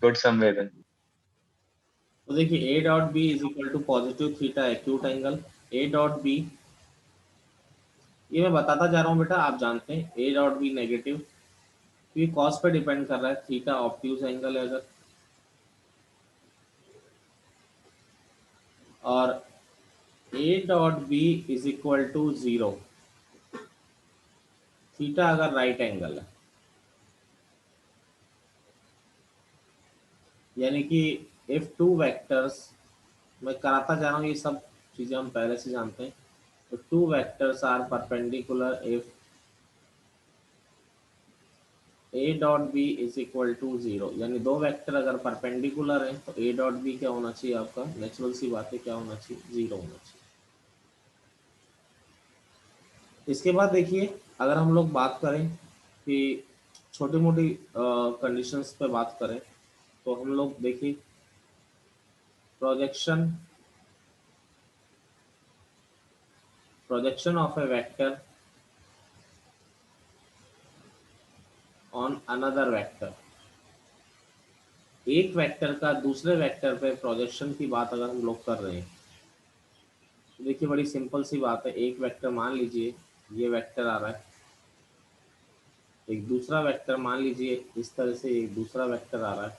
good somewhere then. तो देखिए A dot B is equal to positive theta acute angle. A dot B, ये मैं बताता जा रहा हूँ बेटा, आप जानते हैं ए डॉट बी नेगेटिव, क्योंकि कॉस पे डिपेंड कर रहा है, थीटा ऑब्ट्यूज एंगल है अगर, और A dot B is equal to zero, theta अगर राइट एंगल है, यानी कि इफ टू वेक्टर्स, मैं कराता जा रहा हूँ, ये सब चीजें हम पहले से जानते हैं। तो two vectors are perpendicular if A dot B is equal to zero, यानी दो वेक्टर अगर परपेंडिकुलर हैं तो ए डॉट बी क्या होना चाहिए आपका, नेचुरल सी बात है, क्या होना चाहिए, जीरो होना चाहिए। इसके बाद देखिए, अगर हम लोग बात करें कि छोटी मोटी कंडीशंस पे बात करें, तो हम लोग देखिए projection projection of A vector on another vector, एक वेक्टर का दूसरे वेक्टर पे प्रोजेक्शन की बात अगर हम लोग कर रहे हैं, तो देखिए बड़ी सिंपल सी बात है, एक वेक्टर मान लीजिए ये वेक्टर आ रहा है, एक दूसरा वेक्टर मान लीजिए इस तरह से एक दूसरा वेक्टर आ रहा है,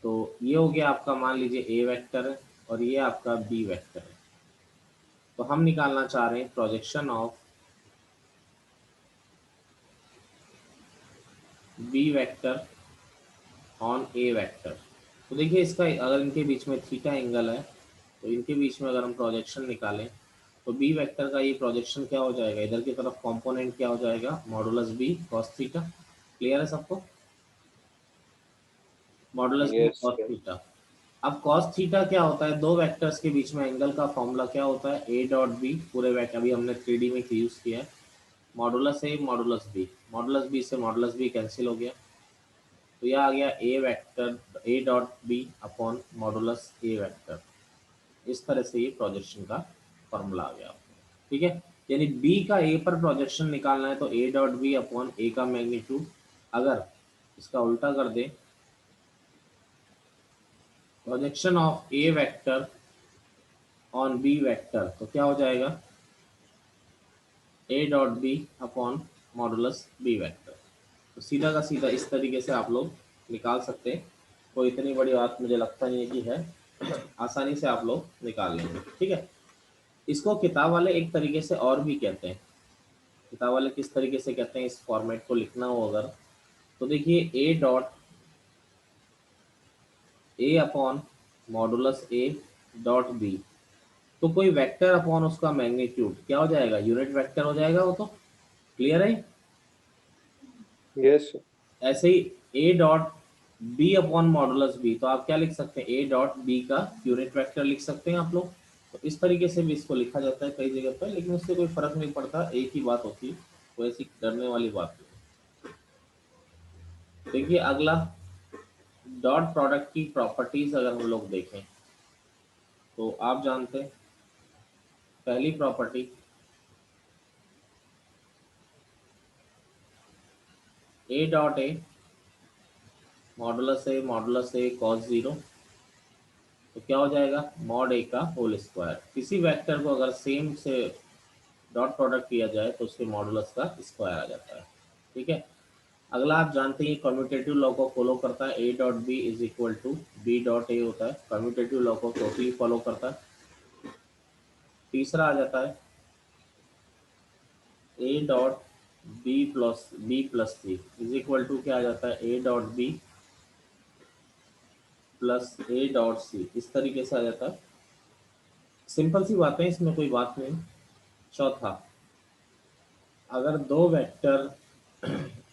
तो ये हो गया आपका, मान लीजिए ए वेक्टर है और ये आपका बी वेक्टर है। तो हम निकालना चाह रहे हैं projection of B vector on A vector. तो देखिए इसका अगर इनके बीच में थीटा एंगल है, तो इनके बीच में अगर हम प्रोजेक्शन निकालें, तो बी वेक्टर का ये प्रोजेक्शन क्या हो जाएगा, इधर की तरफ कंपोनेंट क्या हो जाएगा, modulus B cos theta. Clear है सबको, modulus B Yes, cos yes. Theta. अब कॉस थीटा क्या होता है, दो वेक्टर्स के बीच में एंगल का फॉर्मूला क्या होता है, ए डॉट बी, पूरे वेक्टर अभी हमने 3D में यूज किया है, modulus A modulus B, modulus B से मॉडुलस बी कैंसिल हो गया, तो यह आ गया A vector A dot B upon modulus A vector. इस तरह से ये प्रोजेक्शन का फॉर्मूला आ गया। ठीक है, यानी बी का ए पर प्रोजेक्शन निकालना है तो A dot B upon A का मैग्नीट्यूड, अगर इसका उल्टा कर दे, projection of A vector on B vector, तो क्या हो जाएगा, A dot B upon modulus B vector. तो सीधा का सीधा इस तरीके से आप लोग निकाल सकते हैं, कोई इतनी बड़ी बात मुझे लगता नहीं है कि है, आसानी से आप लोग निकाल लेंगे। ठीक है, इसको किताब वाले एक तरीके से और भी कहते हैं, किताब वाले किस तरीके से कहते हैं, इस फॉर्मेट को लिखना हो अगर, तो देखिए A dot A upon modulus A dot B, तो कोई वेक्टर अपॉन उसका मैग्नीट्यूड क्या हो जाएगा, यूनिट वेक्टर हो जाएगा वो तो। क्लियर है, Yes, ऐसे ही A dot B upon modulus B, तो आप क्या लिख सकते हैं, ए डॉट बी का यूनिट वेक्टर लिख सकते हैं आप लोग। तो इस तरीके से भी इसको लिखा जाता है कई जगह पर, लेकिन उससे कोई फर्क नहीं पड़ता, एक ही बात होती है, कोई ऐसी डरने वाली बात नहीं। देखिए अगला, डॉट प्रोडक्ट की प्रॉपर्टीज अगर हम लोग देखें, तो आप जानते हैं पहली प्रॉपर्टी, ए डॉट मॉडुलस ए कॉस जीरो, तो क्या हो जाएगा, मॉड ए का होल स्क्वायर। किसी वेक्टर को अगर सेम से डॉट प्रोडक्ट किया जाए तो उसके मॉडुलस का स्क्वायर आ जाता है। ठीक है, अगला आप जानते हैं कम्यूटेटिव लॉ को फॉलो करता है, A dot B is equal to B dot A होता है, कम्यूटेटिव लॉ को टोटली फॉलो करता है। तीसरा आ जाता है A dot B plus C is equal to क्या आ जाता है, A dot B plus A dot C, इस तरीके से आ जाता है। सिंपल सी बातें, इसमें कोई बात नहीं। चौथा, अगर दो वेक्टर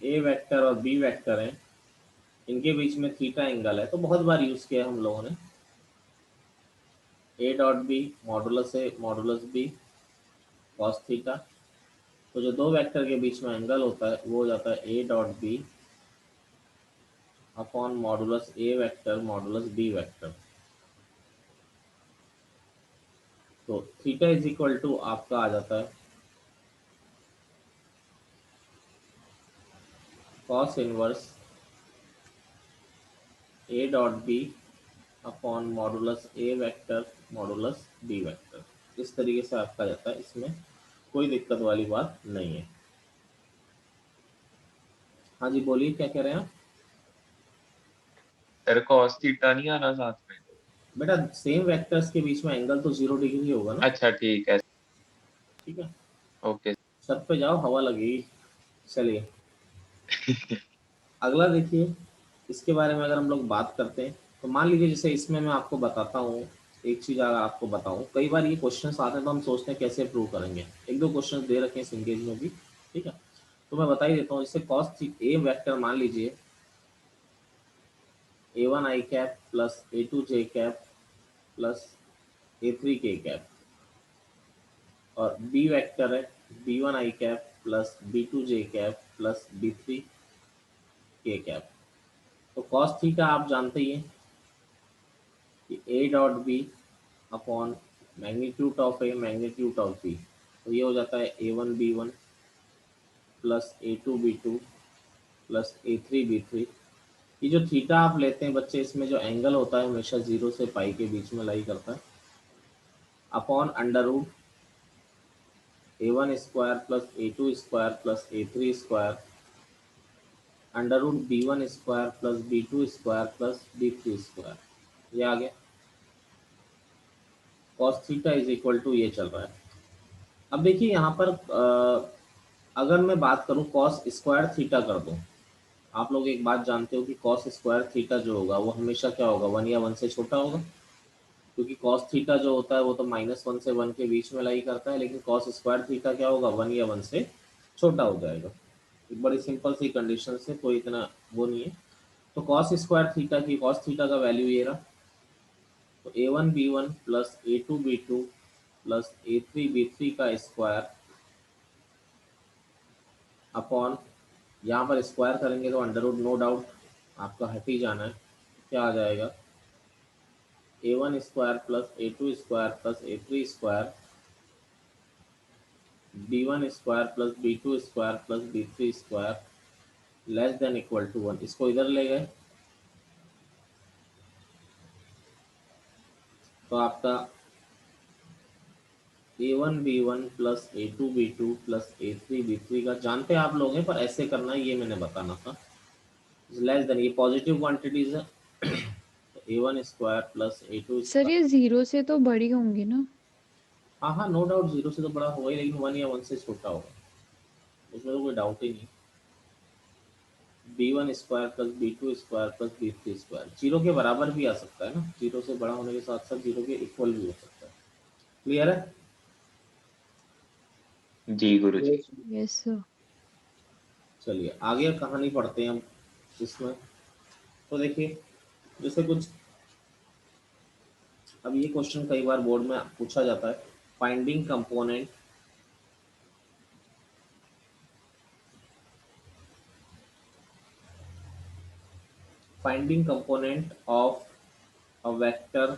ए वेक्टर और बी वेक्टर हैं, इनके बीच में थीटा एंगल है, तो बहुत बार यूज किया है हम लोगों ने, A dot B modulus A modulus B cos theta, तो जो दो वेक्टर के बीच में एंगल होता है वो हो जाता है A dot B upon modulus A vector modulus B vector. तो थीटा इज इक्वल टू आपका आ जाता है cos inverse A dot B upon modulus A vector modulus B vector. इस तरीके से आपका जाता है, इसमें कोई दिक्कत वाली बात नहीं है। हाँ जी बोलिए, क्या कह रहे हैं आप? सर cos थीटा नहीं आना साथ में? बेटा सेम वेक्टर्स के बीच में एंगल तो 0 डिग्री होगा ना। अच्छा ठीक है। ठीक है, ओके। छत पे जाओ, हवा लगेगी। चलिए अगला देखिए, इसके बारे में अगर हम लोग बात करते हैं तो मान लीजिए जैसे इसमें मैं आपको बताता हूँ एक चीज़, अगर आपको बताऊँ, कई बार ये क्वेश्चंस आते हैं तो हम सोचते हैं कैसे प्रूव करेंगे। एक दो क्वेश्चंस दे रखे हैं सिंगेज में भी, ठीक है, तो मैं बता ही देता हूँ। जैसे कॉस ए वेक्टर मान लीजिए a1 आई कैप प्लस a2 जे कैप प्लस a3 के कैप, और बी वेक्टर है b1 आई कैप प्लस b2 जे कैप प्लस b3 के कैप। तो कॉस थीटा आप जानते ही हैं कि A dot B upon magnitude of A magnitude of B, तो ये हो जाता है a1 b1 plus a2 b2 plus a3 b3। ये जो थीटा आप लेते हैं बच्चे, इसमें जो एंगल होता है हमेशा 0 से पाई के बीच में लाई करता है, upon under root a1 square plus a2 square plus a3 square under root b1 square plus b2 square plus b3 square. ये आ गया cos theta is equal to, ये चल रहा है। अब देखिए यहाँ पर अगर मैं बात करूँ कॉस स्क्वायर थीटा कर दूँ, आप लोग एक बात जानते हो कि कॉस स्क्वायर थीटा जो होगा वो हमेशा क्या होगा, 1 या 1 से छोटा होगा, क्योंकि कॉस थीटा जो होता है वो तो -1 से 1 के बीच में लाई करता है, लेकिन कॉस स्क्वायर थीटा क्या होगा, 1 या 1 से छोटा हो जाएगा। एक बड़ी सिंपल सी कंडीशन से, कोई इतना वो नहीं है। तो कॉस स्क्वायर थीटा की, कॉस थीटा का वैल्यू ये रहा, तो a1 b1 plus a2 b2 plus a3 b3 का स्क्वायर अपॉन, यहाँ पर स्क्वायर करेंगे तो अंडर रूट, नो डाउट आपका हट ही जाना है, क्या आ जाएगा a1 square plus a2 square plus a3 square b1 square plus b2 square plus b3 square less than equal to 1। इसको इधर ले गए तो आपका a1 b1 plus a2 b2 plus a3 b3 का जानते आप लोग हैं, पर ऐसे करना है ये मैंने बताना था, लेस देन, ये पॉजिटिव क्वांटिटीज है तो a1 square plus a2 sir square. ये 0 से तो बड़ी होंगी ना? हाँ हाँ नो डाउट, 0 से तो बड़ा होगा ही, लेकिन 1 या 1 से छोटा होगा, उसमें तो कोई डाउट ही नहीं। b1 square plus b2 square plus b3 square 0 के बराबर भी आ सकता है ना, 0 से बड़ा होने के साथ साथ 0 के इक्वल भी हो सकता है। क्लियर है? जी गुरुजी। Yes sir. चलिए आगे कहानी पढ़ते हैं हम इसमें। तो देखिए जैसे कुछ, अब ये क्वेश्चन कई बार बोर्ड में पूछा जाता है, finding component of a vector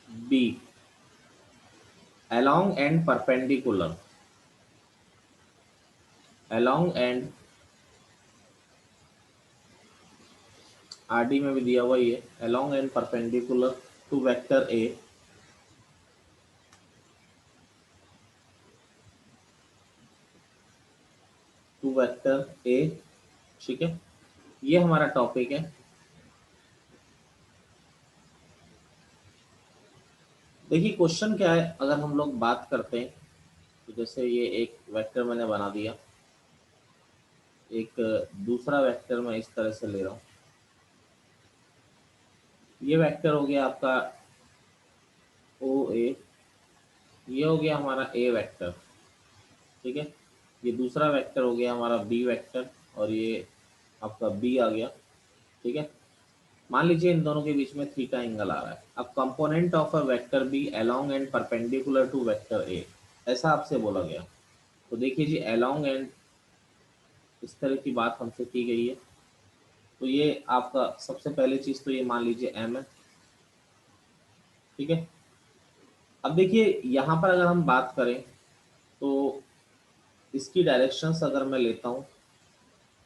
B along and perpendicular, along and RD में भी दिया हुआ ही है, along and perpendicular to vector A, to vector A. ठीक है, ये हमारा टॉपिक है। देखिए क्वेश्चन क्या है, अगर हम लोग बात करते हैं तो जैसे ये एक वेक्टर मैंने बना दिया, एक दूसरा वेक्टर मैं इस तरह से ले रहा हूँ, ये वेक्टर हो गया आपका ओ ए, ये हो गया हमारा ए वेक्टर। ठीक है, ये दूसरा वेक्टर हो गया हमारा बी वेक्टर, और ये आपका बी आ गया। ठीक है, मान लीजिए इन दोनों के बीच में थीटा एंगल आ रहा है। अब component of a vector B along and perpendicular to vector A, ऐसा आपसे बोला गया। तो देखिए जी अलोंग एंड, इस तरह की बात हमसे की गई है, तो ये आपका सबसे पहली चीज तो ये मान लीजिए एम है। ठीक है, अब देखिए यहाँ पर अगर हम बात करें तो इसकी डायरेक्शंस अगर मैं लेता हूँ,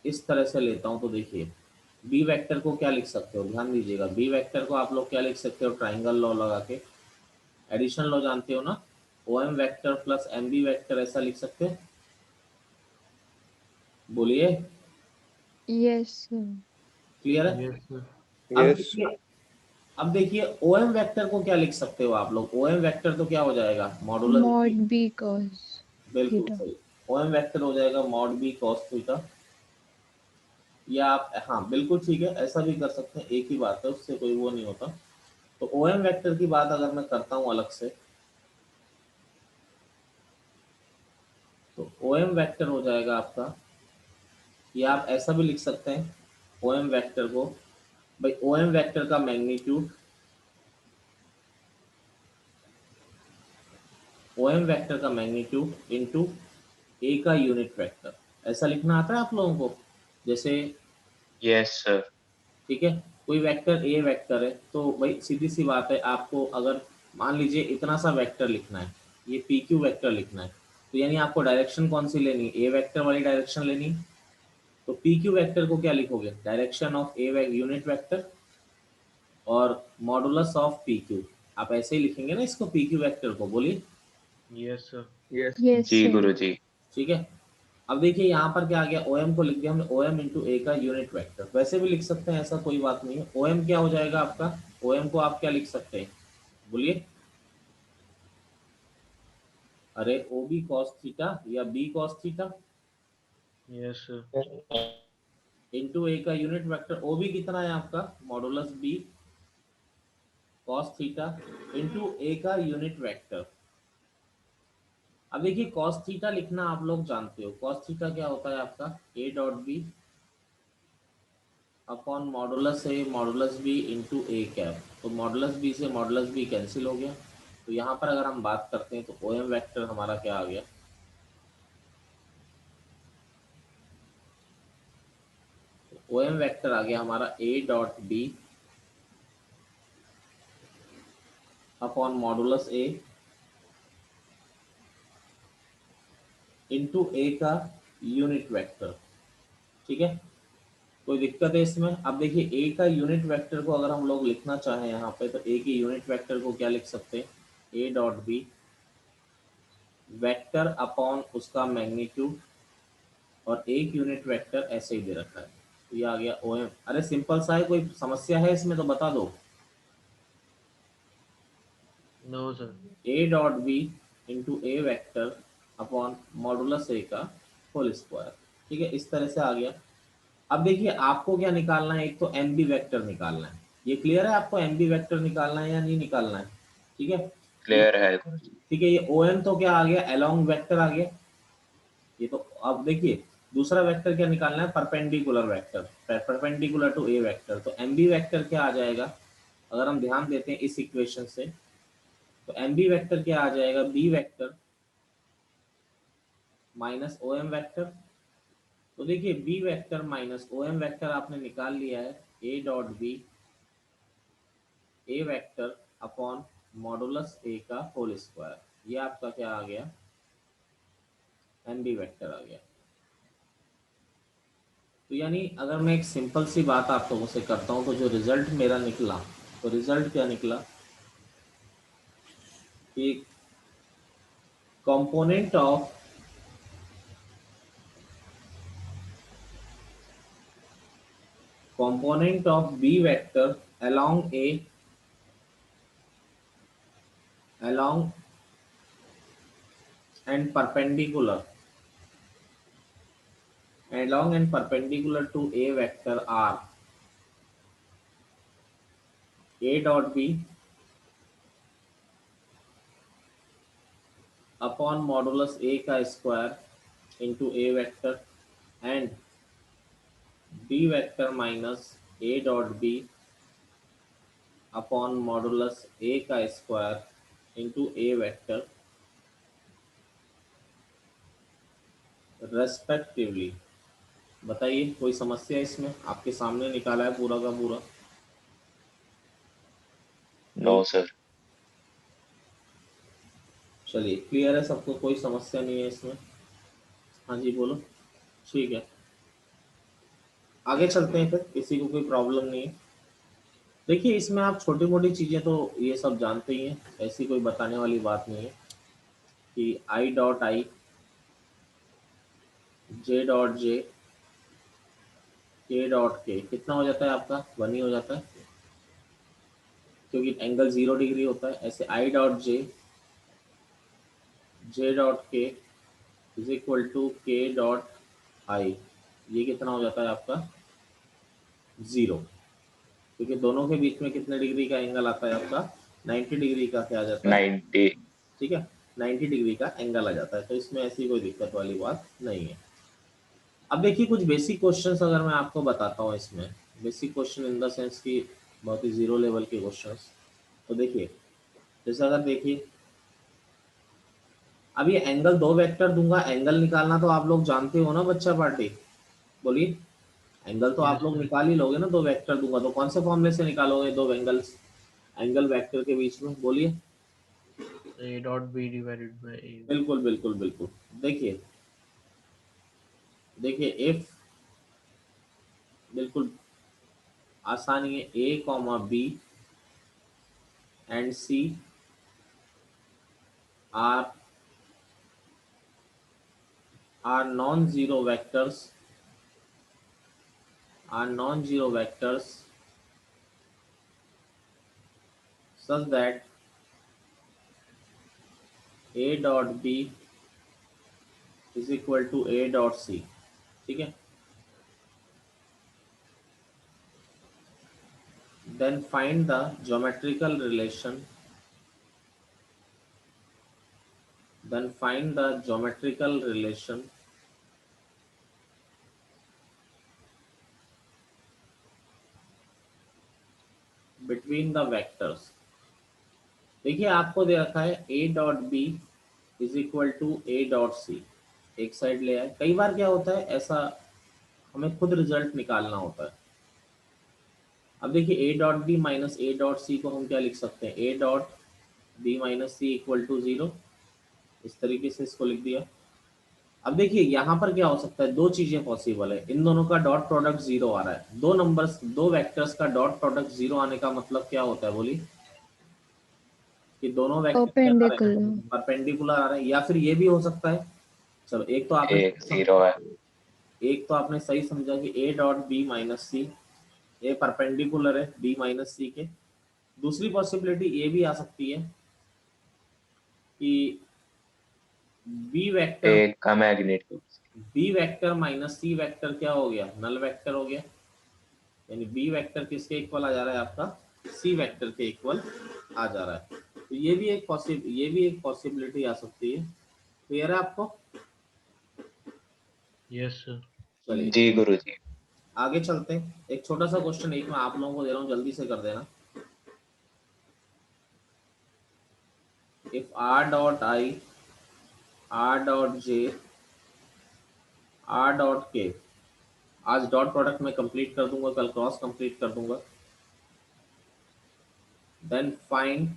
इस तरह से लेता हूँ, तो देखिए बी वेक्टर को क्या लिख सकते हो, ध्यान दीजिएगा, बी वेक्टर को आप लोग क्या लिख सकते हो, ट्राइंगल लॉ लगा के, एडिशन लॉ जानते हो ना, O M vector plus M B vector ऐसा लिख सकते हैं, बोलिए, यस सर। क्लियर है? Yes sir. अब यस देखिए, अब देखिए ओ एम वैक्टर को क्या लिख सकते हो आप लोग, ओ एम वैक्टर तो क्या हो जाएगा, modulus mod B, B cos बिल्कुल थीटा। सही, ओ एम वैक्टर हो जाएगा मॉड बी कॉस थीटा, या आप हाँ बिल्कुल ठीक है, ऐसा भी कर सकते हैं, एक ही बात है, उससे कोई वो नहीं होता। तो ओ एम वैक्टर की बात अगर मैं करता हूँ अलग से, तो ओ एम वैक्टर हो जाएगा आपका, या आप ऐसा भी लिख सकते हैं ओ एम वैक्टर को, भाई ओ एम वैक्टर का मैग्नीट्यूड, ओ एम वैक्टर का मैग्नीट्यूड इनटू ए का यूनिट वेक्टर, ऐसा लिखना आता है आप लोगों को, जैसे यस सर। ठीक है, कोई वेक्टर ए वेक्टर है, तो भाई सीधी सी बात है, आपको अगर मान लीजिए इतना सा वेक्टर लिखना है, ये पी क्यू वेक्टर लिखना है, तो यानी आपको डायरेक्शन कौन सी लेनी है, ए वेक्टर वाली डायरेक्शन लेनी, तो पी क्यू वेक्टर को क्या लिखोगे, direction of a unit vector और मॉडुलस ऑफ पी क्यू, आप ऐसे ही लिखेंगे ना इसको, पी क्यू वेक्टर को, बोलिए, यस सर। यस यस जी सर। गुरुजी। ठीक है। अब देखिए यहाँ पर क्या आ गया, ओ एम को लिख दिया हमने, ओ एम इंटू ए का यूनिट वेक्टर, वैसे भी लिख सकते हैं, ऐसा कोई बात नहीं है, ओ एम क्या हो जाएगा आपका, ओ एम को आप क्या लिख सकते हैं, बोलिए, अरे ओ बी कॉस थीटा या B cos theta yes sir. Into A का यूनिट वेक्टर, ओ बी कितना है आपका, modulus B cos theta into A का यूनिट वेक्टर। अब देखिए कॉस थीटा लिखना आप लोग जानते हो, कॉस थीटा क्या होता है आपका, A dot B upon modulus A modulus B into A cap, तो मॉडुलस बी से मॉडुलस बी कैंसिल हो गया, तो यहाँ पर अगर हम बात करते हैं तो ओ एम वैक्टर हमारा क्या आ गया, ओ एम वैक्टर आ गया हमारा A dot B upon modulus A into A का यूनिट वेक्टर, ठीक है, कोई दिक्कत है इसमें? अब देखिए ए का यूनिट वेक्टर को अगर हम लोग लिखना चाहें यहाँ पे, तो ए के यूनिट वेक्टर को क्या लिख सकते हैं, A dot B vector upon उसका मैग्नीट्यूड, और एक यूनिट वेक्टर ऐसे ही दे रखा है, तो ये आ गया ओ एम, अरे सिंपल सा है, कोई समस्या है इसमें तो बता दो, no sir. A dot B into A vector upon modulus A का होल स्क्वायर, ठीक है, इस तरह से आ गया। अब देखिए आपको क्या निकालना है, एक तो एम बी वैक्टर निकालना है, ये क्लियर है आपको, एम बी वैक्टर निकालना है या नहीं निकालना है, ठीक है, क्लियर है गुरुजी। ठीक है, ये ओ एम तो क्या आ गया, अलोंग वेक्टर आ गया, ये तो, अब देखिए दूसरा वेक्टर क्या निकालना है, perpendicular vector, perpendicular to A vector, तो एम बी वेक्टर क्या आ जाएगा, अगर हम ध्यान देते हैं इस इक्वेशन से, तो एम बी वेक्टर क्या आ जाएगा, B vector minus O M vector, तो देखिए B vector minus O M vector आपने निकाल लिया है, A dot B A vector upon modulus A का होल स्क्वायर, ये आपका क्या आ गया, एम बी वेक्टर आ गया। तो यानी अगर मैं एक सिंपल सी बात आप लोगों से करता हूँ, तो जो रिजल्ट मेरा निकला, तो रिजल्ट क्या निकला कि component of B vector along a along and perpendicular to a vector r, a dot b upon modulus a का square into a vector and b vector minus a dot b upon modulus a का square into a vector respectively. बताइए कोई समस्या इसमें, आपके सामने निकाला है पूरा का पूरा, नो सर। चलिए क्लियर है सबको, कोई समस्या नहीं है इसमें, हाँ जी बोलो, ठीक है, आगे चलते हैं, फिर किसी को कोई प्रॉब्लम नहीं है। देखिए इसमें आप छोटी मोटी चीजें तो ये सब जानते ही हैं, ऐसी कोई बताने वाली बात नहीं है कि I dot I, J dot J, के डॉट के कितना हो जाता है आपका, 1 ही हो जाता है क्योंकि एंगल 0 डिग्री होता है। ऐसे I dot J, J dot के इज इक्वल टू के डॉट आई, ये कितना हो जाता है आपका 0, क्योंकि दोनों के बीच में कितने डिग्री का एंगल आता है आपका, 90 डिग्री का क्या आ जाता है, 90। ठीक है, 90 डिग्री का एंगल आ जाता है। तो इसमें ऐसी कोई दिक्कत वाली बात नहीं है। अब देखिए कुछ बेसिक क्वेश्चंस अगर मैं आपको बताता हूँ इसमें, basic question in the sense की बहुत ही जीरो लेवल के क्वेश्चंस। तो देखिए जैसे अगर देखिए अब ये एंगल, दो वेक्टर दूंगा, एंगल निकालना तो आप लोग जानते हो ना बच्चा पार्टी, बोलिए। एंगल तो आप यस लोग सर। निकाल ही लोगे ना, दो वेक्टर दूंगा तो कौन से फॉर्मूले से निकालोगे दो एंगल्स, एंगल वेक्टर के बीच में, बोलिए। A dot B divided by A. बिल्कुल बिल्कुल बिल्कुल। देखिए देखिए इफ, बिल्कुल आसानी है, A comma B and C are non zero vectors, such that a dot b is equal to a dot c, ठीक है। then find the geometrical relation, between the vectors। देखिए आपको दे रखा है a dot B is equal to a dot C, एक side ले आए। कई बार क्या होता है ऐसा, हमें खुद रिजल्ट निकालना होता है। अब देखिए A dot B minus A dot C को हम क्या लिख सकते हैं, A dot B minus C equal to 0, इस तरीके से इसको लिख दिया। अब देखिए यहाँ पर क्या हो सकता है, दो चीजें पॉसिबल है, इन दोनों का डॉट प्रोडक्ट 0 आ रहा है, दो नंबर्स, दो वेक्टर्स का डॉट प्रोडक्ट 0 आने का मतलब क्या होता है, बोलिए, कि दोनों वेक्टर क्या आ रहे perpendicular। हैं, परपेंडिकुलर आ रहे हैं। या फिर ये भी हो सकता है, चलो एक तो आपने एक जीरो है। एक तो आपने सही समझा कि A dot B minus C, A perpendicular है बी माइनस सी के। दूसरी पॉसिबिलिटी ये भी आ सकती है कि बी वेक्टर, एक का magnitude. B vector minus C vector क्या हो गया, नल वेक्टर हो गया, यानी बी वेक्टर किसके इक्वल आ जा रहा है आपका, सी वेक्टर के इक्वल आ जा रहा है। तो ये भी एक पॉसिबिलिटी आ सकती है। क्लियर है आपको, यस सर। चलिए जी गुरुजी। आगे चलते हैं। एक छोटा सा क्वेश्चन एक मैं आप लोगों को दे रहा हूँ, जल्दी से कर देना। If R dot I, R dot J, R dot के, आज डॉट प्रोडक्ट में कंप्लीट कर दूंगा, कल क्रॉस कंप्लीट कर दूंगा। देन फाइंड,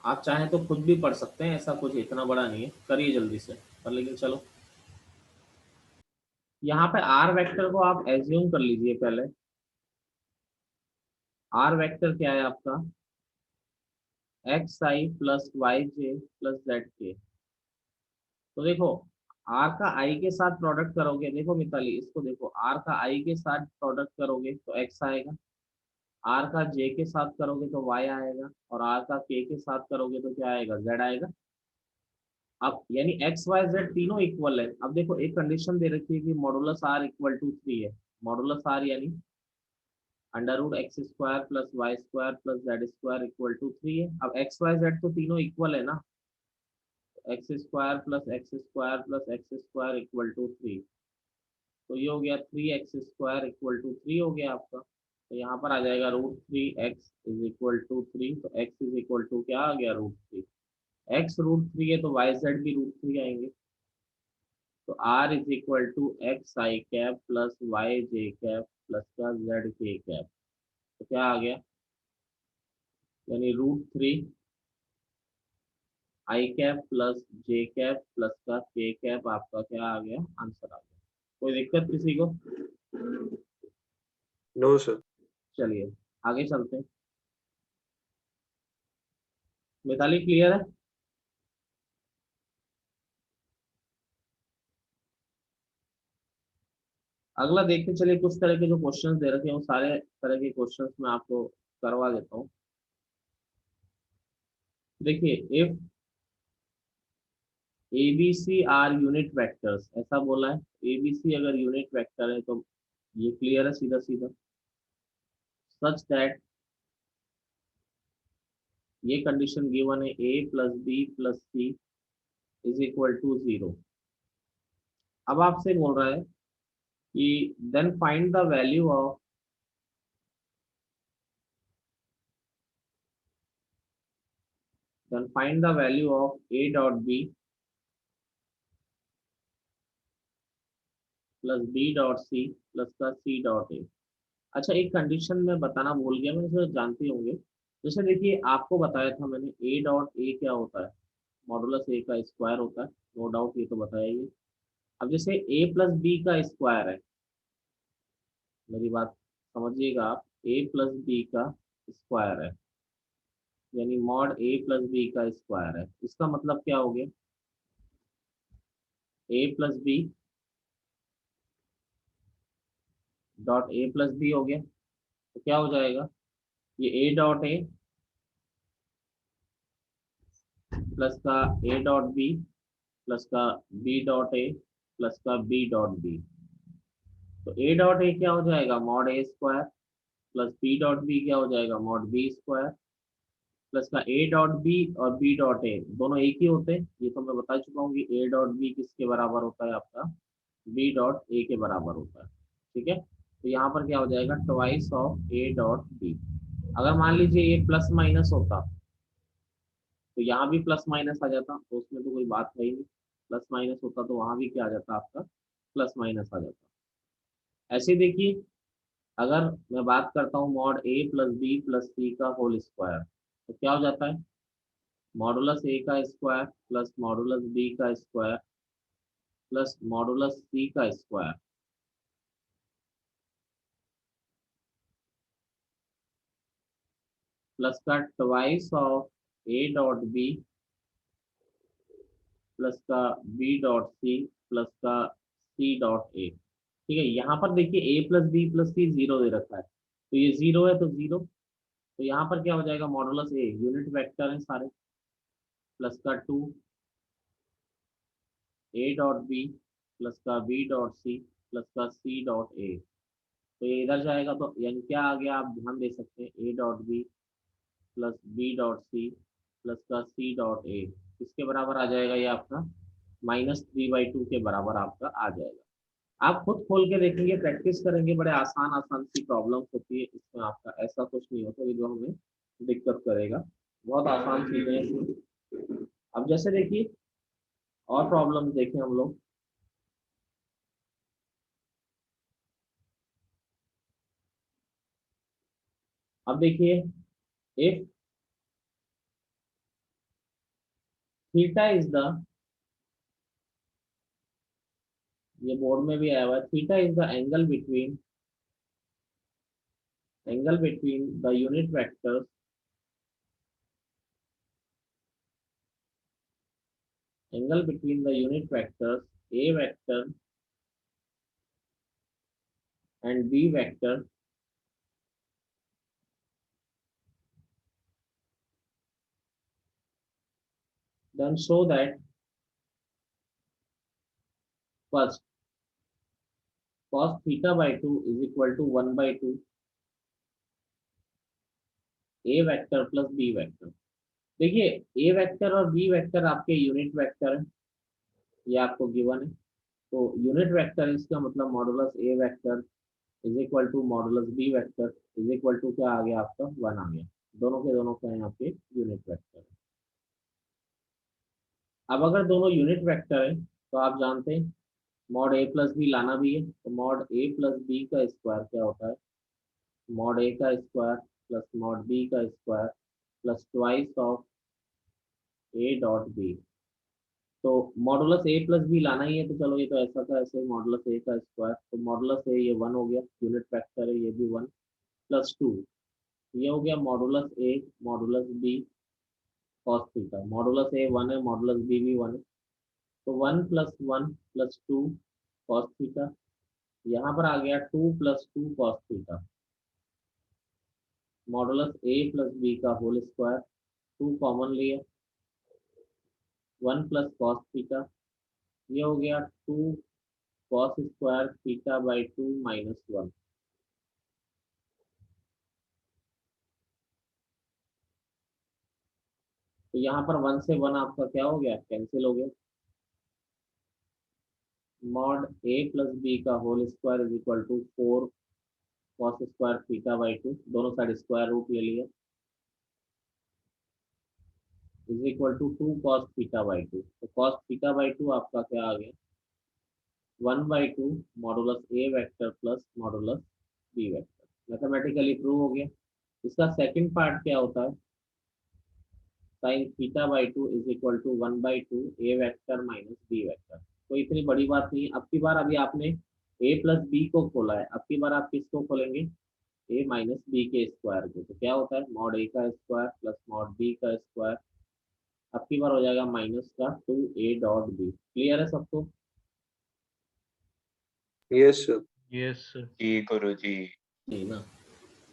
आप चाहें तो खुद भी पढ़ सकते हैं, ऐसा कुछ इतना बड़ा नहीं है, करिए जल्दी से पर, लेकिन चलो यहाँ पे आर वेक्टर को आप एज्यूम कर लीजिए पहले। आर वेक्टर क्या है आपका, एक्स आई प्लस वाई जे प्लस जेड के। तो देखो आर का आई के साथ प्रोडक्ट करोगे, देखो मिताली इसको देखो, आर का आई के साथ प्रोडक्ट करोगे तो एक्स आएगा, आर का जे के साथ करोगे तो वाई आएगा, और आर का के साथ करोगे तो क्या आएगा, जेड आएगा। अब यानी एक्स वाई जेड तीनों इक्वल है। अब देखो एक कंडीशन दे रखी है कि मॉडुलस आर इक्वल टू 3 है। मॉडुलस आर यानी under root X square plus Y square plus Z square equal to 3 है। अब एक्स वाई जेड तो तीनों इक्वल है ना, X square plus X square plus X square equal to 3, तो ये हो गया 3x² इक्वल टू 3 हो गया आपका। तो यहाँ पर आ जाएगा √3x इज इक्वल टू 3, तो x इज इक्वल टू क्या आ गया, √3। x √3 है तो वाई जेड भी √3 आएंगे। तो r is equal to X I cap plus Y J cap plus का जेड के कैप, तो क्या आ गया, यानी √3 I cap plus J cap plus का के कैप, आपका क्या आ गया, आंसर आ गया। कोई दिक्कत किसी को, नो सर। चलिए आगे चलते हैं। मिताली क्लियर है? अगला देखते चलिए, कुछ तरह के जो क्वेश्चंस दे रखे हैं वो सारे तरह के क्वेश्चंस मैं आपको करवा देता हूँ। देखिए, if A B C are unit vectors, ऐसा बोला है। ए बी सी अगर यूनिट वेक्टर है तो ये क्लियर है सीधा सीधा। सच दैट, ये कंडीशन गिवन है, A plus B plus C is equal to 0। अब आपसे बोल रहा है कि then find the value of, then find the value of A dot B plus B dot C plus का सी डॉट ए। अच्छा, एक कंडीशन मैं बताना भूल गया, मैं इसे जानते होंगे। जैसे देखिए, आपको बताया था मैंने ए डॉट ए क्या होता है, मॉडुलस ए का स्क्वायर होता है, नो डाउट, ये तो बताया ही। अब जैसे ए प्लस बी का स्क्वायर है, मेरी बात समझिएगा आप, ए प्लस बी का स्क्वायर है, यानी मॉड ए प्लस बी का स्क्वायर है। इसका मतलब क्या हो गया, A plus B dot A plus B हो गया। तो क्या हो जाएगा, ये ए डॉट ए प्लस का ए डॉट बी प्लस का बी डॉट ए प्लस का बी डॉट बी। तो ए डॉट ए क्या हो जाएगा, mod A square, plus B dot B क्या हो जाएगा, मॉड बी स्क्वायर, प्लस का ए डॉट बी और बी डॉट ए दोनों एक ही होते हैं। ये तो मैं बता चुका हूँ कि ए डॉट बी किसके बराबर होता है, आपका बी डॉट ए के बराबर होता है। ठीक है, तो यहाँ पर क्या हो जाएगा, twice of A dot B. अगर मान लीजिए ये प्लस माइनस होता तो यहाँ भी प्लस माइनस आ जाता, तो उसमें तो कोई बात है ही नहीं। प्लस माइनस होता तो वहां भी क्या आ जाता, आपका प्लस माइनस आ जाता। ऐसे देखिए, अगर मैं बात करता हूँ mod A plus B plus सी का होल स्क्वायर, तो क्या हो जाता है, मॉडुलस ए का स्क्वायर प्लस मॉडुलस बी का स्क्वायर प्लस मॉडुलस सी का स्क्वायर प्लस का twice of A dot B plus का बी डॉट सी प्लस का सी डॉट ए। ठीक है, यहाँ पर देखिए A plus B plus C zero दे रखा है, तो ये जीरो है तो जीरो। तो यहाँ पर क्या हो जाएगा, मॉडुलस ए यूनिट वेक्टर है सारे, प्लस का two A dot B plus का बी डॉट सी प्लस का सी डॉट ए। तो ये इधर जाएगा तो यानी क्या आ गया, आप ध्यान दे सकते हैं, A dot B plus B dot C plus का सी डॉट ए किसके बराबर आ जाएगा, ये आपका -3/2 के बराबर आपका आ जाएगा। आप खुद खोल के देखेंगे, प्रैक्टिस करेंगे, बड़े आसान आसान सी प्रॉब्लम्स होती है इसमें, आपका ऐसा कुछ नहीं होता कि जो हमें दिक्कत करेगा। बहुत आसान चीजें हैं इसमें। अब जैसे देखिए, और प्रॉब्लम्स देखें हम लोग। अब देखिए, इफ थीटा इज द, ये बोर्ड में भी आया हुआ है, theta is the angle between the unit vectors, angle between the unit vectors A vector and B vector, then show that first cos theta by 2 is equal to 1/2 A vector plus B vector. देखिए, A vector और B vector आपके unit vector है, ये आपको given है। तो unit vector इसका मतलब modulus A vector is equal to modulus B vector is equal to क्या आ गया, आपका 1 आ गया। दोनों के दोनों क्या है, आपके यूनिट वेक्टर है। अब अगर दोनों यूनिट वेक्टर है तो आप जानते हैं मॉड ए प्लस बी लाना भी है, तो मॉड ए प्लस बी का स्क्वायर क्या होता है, मॉड ए का स्क्वायर प्लस मॉड बी का square plus twice of A dot B. तो मॉडुलस ए प्लस बी लाना ही है, तो चलो ये तो ऐसा था ऐसे, मॉडुलस ए का स्क्वायर, तो मॉडुलस ए ये 1 हो गया, यूनिट फैक्टर है ये भी 1 प्लस 2, ये हो गया modulus A modulus B cos theta, modulus A 1 है, मॉडुलस बी भी 1 है, तो 1 प्लस 1 प्लस 2 कॉस थीटा, यहाँ पर आ गया 2 plus 2 cos theta, modulus A plus B का होल स्क्वायर, 2 कॉमन लिया, 1 प्लस कॉस थीटा, ये हो गया 2 cos square theta by 2 minus 1। तो यहाँ पर 1 से 1 आपका क्या हो गया, कैंसिल हो गया, मॉड ए प्लस बी का whole square is equal to 4 cos square theta by 2, दोनों साइड स्क्वायर रूट ले लिया, is equal to 2 cos theta by 2, तो कॉस थीटा बाई 2 आपका क्या आ गया, 1/2 modulus A vector plus modulus B vector, mathematically prove हो गया। इसका सेकंड पार्ट क्या होता है, sine theta by 2 is equal to 1/2 A vector minus B vector, कोई इतनी बड़ी बात नहीं है। अब की बार अभी आपने ए प्लस बी को खोला है, अब की बार आप किसको खोलेंगे, ए माइनस बी के स्क्वायर को, तो क्या होता है मॉड ए का स्क्वायर प्लस मॉड बी का स्क्वायर, अब की बार हो जाएगा माइनस का 2 ए डॉट बी। क्लियर है सबको? Yes sir. Yes, sir. जी गुरु जी। नहीं ना,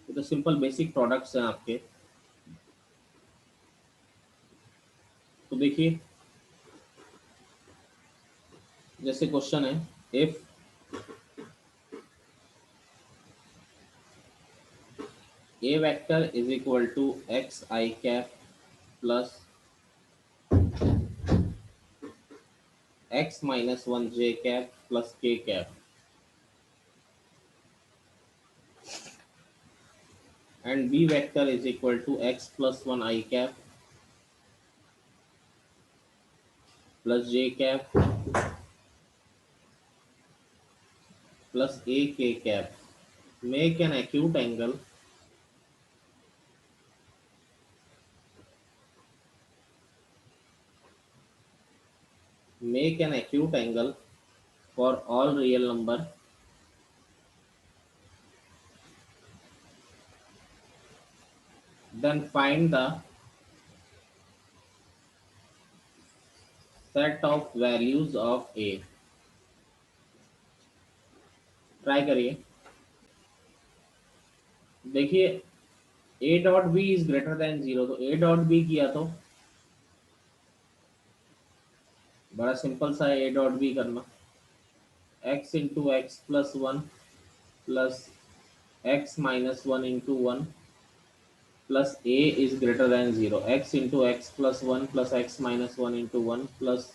ये तो सिंपल बेसिक प्रोडक्ट्स हैं आपके। तो देखिए जैसे क्वेश्चन है, if A vector is equal to X I cap plus x minus 1 j cap plus k cap and b vector is equal to x plus 1 I cap plus j cap plus a k cap, make an acute angle for all real number then find the set of values of a। Try करिए, देखिए a dot B is greater than 0, तो a dot B किया तो बड़ा simple सा है a dot B करना, x into x plus 1 plus x minus 1 into 1 plus a is greater than 0, x into x plus 1 plus x minus 1 into 1 plus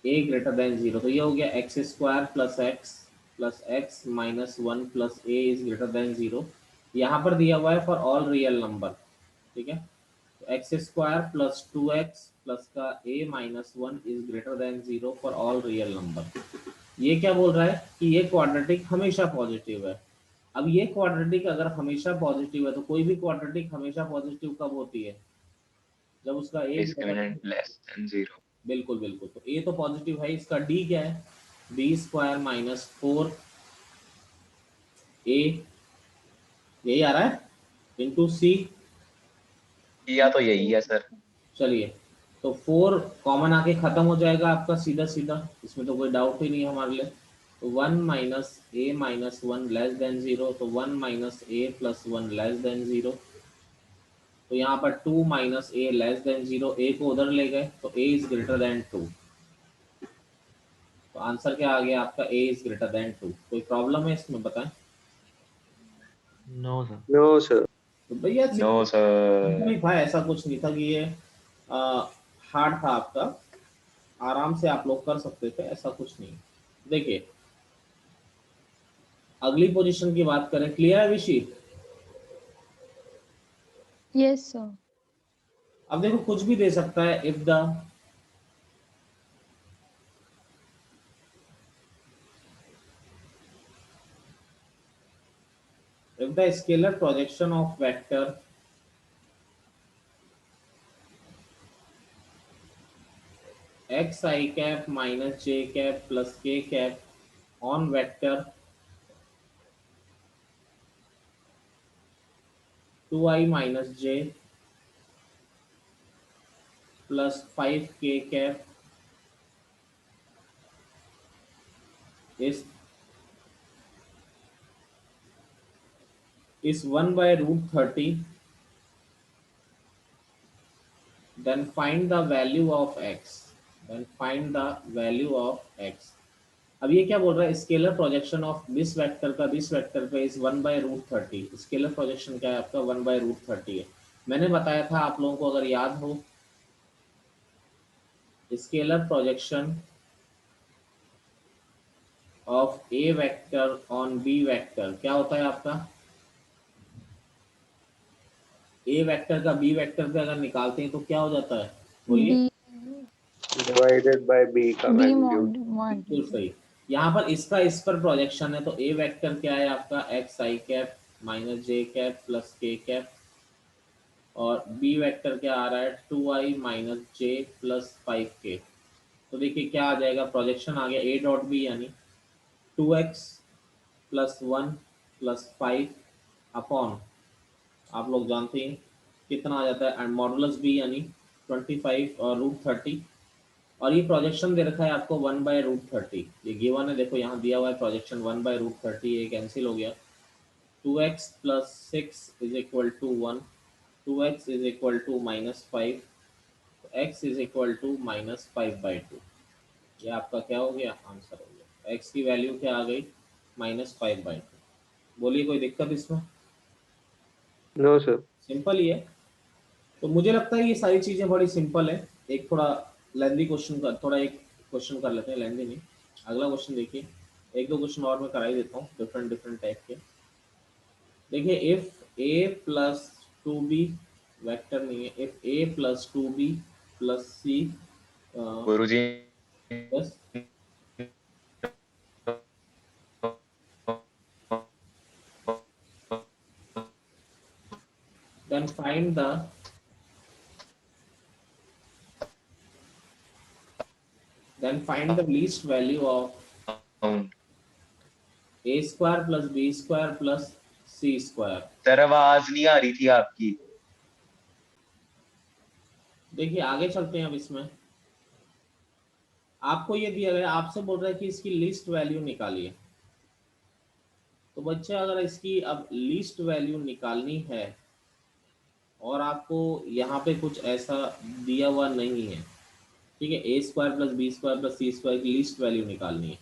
a greater than 0, तो ये हो गया x square plus x minus 1 plus a is greater than 0। यहाँ पर दिया हुआ है for all real number, ठीक है, तो x square plus 2x plus का a minus 1 is greater than 0 for all real number. ये क्या बोल रहा है कि ये क्वाड्रेटिक हमेशा पॉजिटिव है। अब ये क्वाड्रेटिक अगर हमेशा पॉजिटिव है तो कोई भी क्वाड्रेटिक हमेशा पॉजिटिव कब होती है, जब उसका a डिस्क्रिमिनेंट लेस देन 0। बिल्कुल बिल्कुल, तो a तो पॉजिटिव है, इसका d क्या है, b स्क्वायर माइनस 4 a, यही आ रहा है, इंटू c, किया तो यही है सर। चलिए तो 4 कॉमन आके खत्म हो जाएगा आपका सीधा सीधा, इसमें तो कोई डाउट ही नहीं है हमारे लिए, तो 1 माइनस ए माइनस 1 लेस देन 0, तो 1 माइनस ए प्लस 1 लेस देन 0, तो यहाँ पर 2 माइनस ए लेस देन 0, ए को उधर ले गए तो a इज ग्रेटर देन 2, तो आंसर क्या आ गया आपका, a इज ग्रेटर देन 2। कोई प्रॉब्लम है इसमें बताएं? No, sir. No sir. तो भैया नो सर। नहीं था, ऐसा कुछ नहीं था कि ये हार्ड था आपका, आराम से आप लोग कर सकते थे, ऐसा कुछ नहीं। देखिए अगली पोजीशन की बात करें, क्लियर है विशी? Yes, sir. अब देखो कुछ भी दे सकता है, if the scalar projection of X I cap minus J cap plus K cap on vector 2i minus J plus 5k cap is 1 by root 30. Then find the value of x. Then find the value of x. अब ये क्या बोल रहा है, scalar projection of this vector का this vector पे is 1 by root 30। स्केलर प्रोजेक्शन क्या है आपका, 1 बाय रूट 30 है। मैंने बताया था आप लोगों को, अगर याद हो, scalar projection of A vector on B vector क्या होता है आपका, ए वेक्टर का बी वेक्टर पे अगर निकालते हैं तो क्या हो जाता है, बोलिए। डिवाइडेड बाय बी का बी मैग्नीट्यूड। बिल्कुल सही। यहाँ पर इसका इस पर प्रोजेक्शन है, तो ए वेक्टर क्या है आपका, x I cap minus J cap plus K cap, और बी वेक्टर क्या आ रहा है, 2i minus J plus 5k। तो देखिए क्या आ जाएगा, प्रोजेक्शन आ गया ए डॉट बी यानी 2x प्लस 1 प्लस 5 अपॉन, आप लोग जानते हैं कितना आ जाता है, एंड मॉडुलस बी यानी 25 और रूट 30, और ये प्रोजेक्शन दे रखा है आपको 1 बाय रूट 30। ये गिवन है, देखो यहाँ दिया हुआ है प्रोजेक्शन 1 बाय रूट 30, ये कैंसिल हो गया। 2x plus 6 is equal to 1, 2x is equal to minus 5, x is equal to minus 5/2। ये आपका क्या हो गया, आंसर हो गया। x की वैल्यू क्या आ गई, माइनस 5/2। बोलिए कोई दिक्कत इसमें? No sir. सिंपल ही है। तो मुझे लगता है ये सारी चीज़ें बड़ी सिंपल है। एक थोड़ा लेंदी क्वेश्चन का, थोड़ा एक क्वेश्चन कर लेते हैं, लेंदी नहीं। अगला क्वेश्चन देखिए, एक दो क्वेश्चन और मैं करा ही देता हूँ डिफरेंट डिफरेंट टाइप के। देखिए, if A plus 2b, vector नहीं है, if A plus 2b plus C, गुरुजी बस then find the least value of a square plus b square plus c square। Sir आवाज नहीं आ रही थी आपकी। देखिए आगे चलते हैं। अब इसमें आपको ये दिया गया, आपसे बोल रहा है कि इसकी लीस्ट वैल्यू निकालिए। तो बच्चे अगर इसकी अब लीस्ट वैल्यू निकालनी है और आपको यहाँ पे कुछ ऐसा दिया हुआ नहीं है, ठीक है, A square plus B square plus C square की लीस्ट वैल्यू निकालनी है,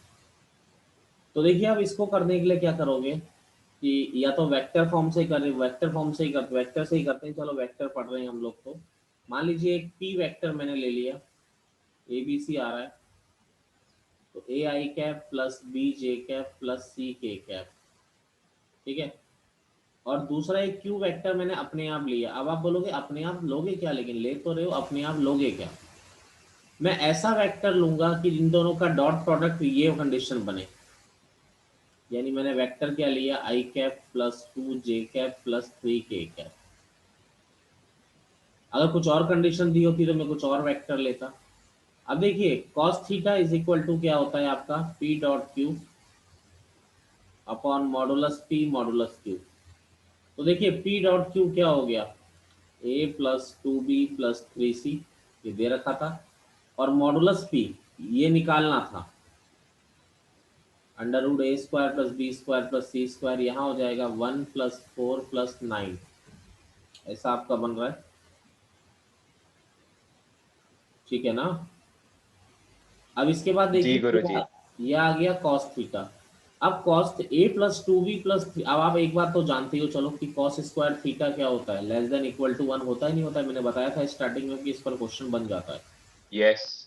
तो देखिए आप इसको करने के लिए क्या करोगे कि या तो वेक्टर फॉर्म से करें, वेक्टर फॉर्म से ही करते, वेक्टर से ही करते हैं। चलो वेक्टर पढ़ रहे हैं हम लोग, तो मान लीजिए एक पी वेक्टर मैंने ले लिया, ए बी सी आ रहा है, तो A I cap plus B J cap plus C K cap, ठीक है। और दूसरा एक क्यू वेक्टर मैंने अपने आप लिया। अब आप बोलोगे अपने आप लोगे क्या, लेकिन ले तो रहे हो, अपने आप लोगे क्या? मैं ऐसा वेक्टर लूंगा कि इन दोनों का डॉट प्रोडक्ट ये कंडीशन बने, यानी मैंने वेक्टर क्या लिया, आई कैप प्लस 2 जे कैप प्लस 3 के कैप। अगर कुछ और कंडीशन दी होती तो मैं कुछ और वेक्टर लेता। अब देखिए cos theta is equal to क्या होता है आपका, P dot Q upon modulus P modulus Q. तो देखिए पी डॉट क्यू क्या हो गया, A plus 2b plus 3c, ये दे रखा था, और मॉडुलस पी ये निकालना था, under root A square plus B square plus C square, यहाँ हो जाएगा 1 प्लस 4 प्लस 9, ऐसा आपका बन रहा है, ठीक है ना। अब इसके बाद जी देखिए गुरुजी। ये आ गया कॉस थीटा। अब cos A plus 2b plus, अब आप एक बात तो जानते हो चलो कि कॉस स्क्वायर थीटा क्या होता है, लेस देन इक्वल टू 1 होता है, नहीं होता है? मैंने बताया था स्टार्टिंग में कि इस पर क्वेश्चन बन जाता है। Yes.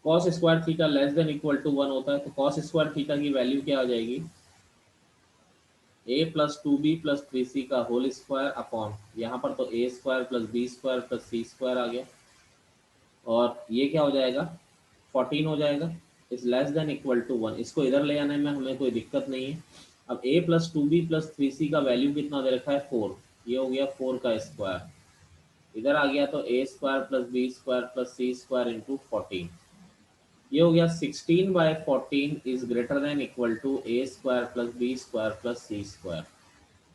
Cos square theta less than equal to 1 होता है, तो कॉस स्क्वायर थीटा की वैल्यू क्या आ जाएगी, ए प्लस 2b प्लस 3c का होल स्क्वायर अपॉन, यहाँ पर तो A square plus B square plus C square आ गया, और ये क्या हो जाएगा, 14 हो जाएगा, is less than equal to 1। इसको इधर ले आने में हमें कोई दिक्कत नहीं है। अब a plus 2b plus 3c का वैल्यू कितना दे रखा है, 4, ये हो गया 4 का स्क्वायर, इधर आ गया तो a square plus B square plus C square into 14। ये हो गया 16/14 is greater than equal to a square plus B square plus C square.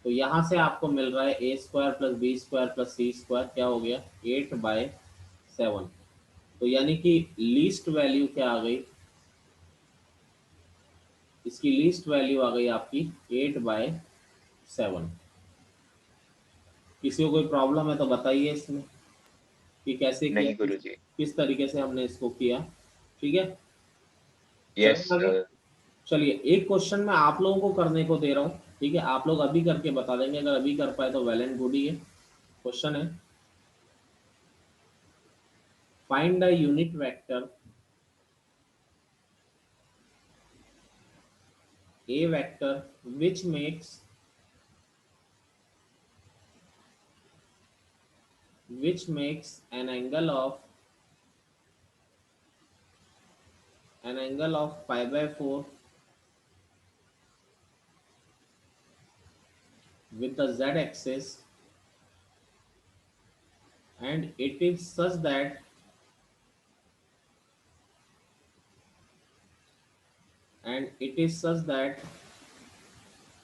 तो यहाँ से आपको मिल रहा है a square plus B square plus C square क्या हो गया 8/7। तो यानी कि लीस्ट वैल्यू क्या आ गई, इसकी लीस्ट वैल्यू आ गई आपकी 8/7। किसी को कोई प्रॉब्लम है तो बताइए इसमें कि कैसे किया, नहीं गुरुजी। किस तरीके से हमने इसको किया। ठीक है, यस चलो आगे। सर। चलिए एक क्वेश्चन मैं आप लोगों को करने को दे रहा हूँ, ठीक है, आप लोग अभी करके बता देंगे, अगर अभी कर पाए तो वेल एंड गुड ही है। क्वेश्चन है find the unit vector a vector which makes an angle of pi/4 with the z axis, and it is such that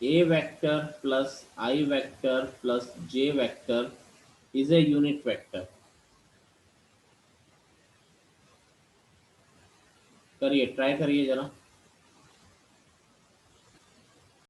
a vector plus I vector plus j vector is a unit vector। करिए, try करिए जरा।